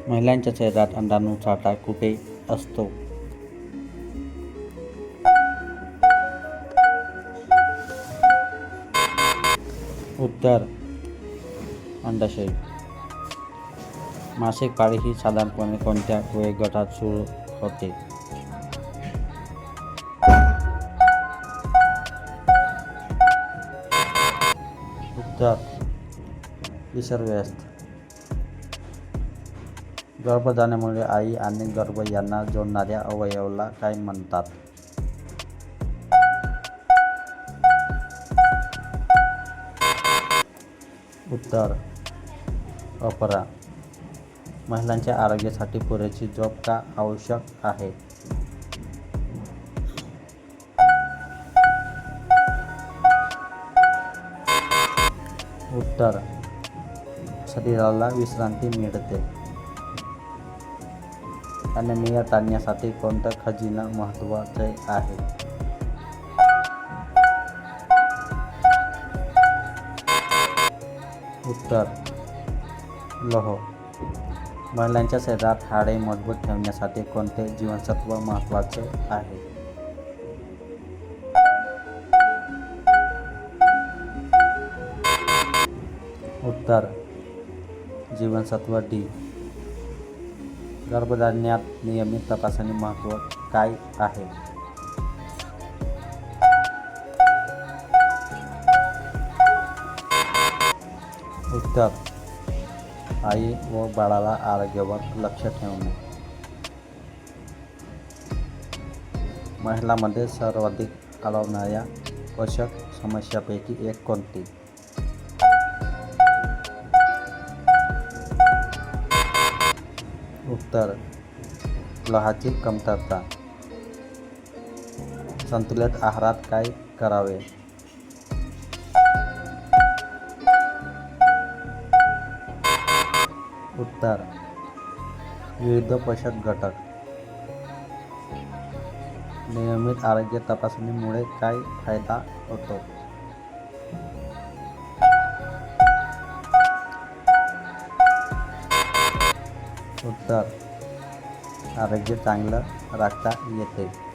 महिलांच्या शरीरात अंडाणु साठा कुठे असतो? उत्तर अंडाशय. मासिक पाळी ही साधारणपणे कोणत्या वयोगटात सुरू होते? उत्तर किशोरवयस्क. गर्भधारणेमुळे आई आणि गर्भ यांना जोडणाऱ्या अवयवाला काय म्हणतात? उत्तर अपरा. महिलांच्या आरोग्यासाठी पुरेशी झोप का आवश्यक आहे? उत्तर शरीराला विश्रांती मिळते. ॲनिमिया टाळण्यासाठी कोणतं खनिज महत्त्वाचे आहे? उत्तर लोह. महिलांच्या शरीरात हाडे मजबूत ठेवण्यासाठी कोणते जीवनसत्व महत्त्वाचे आहे? उत्तर जीवनसत्व डी. गर्भधारणात नियमित तपासणी महत्त्व काय आहे? उत्तर आई व बाळाला आरोग्यावर लक्ष ठेवणे. महिलांमध्ये सर्वाधिक आढळणाऱ्या पोषक समस्यांपैकी एक कोणती? उत्तर लोहाची कमतरता. संतुलित आहारात काय करावे? उत्तर विविध पोषक घटक. नियमित आरोग्य तपासणीमुळे काय फायदा होतो? उत्तर आरोग्य चांगलं राखता येते.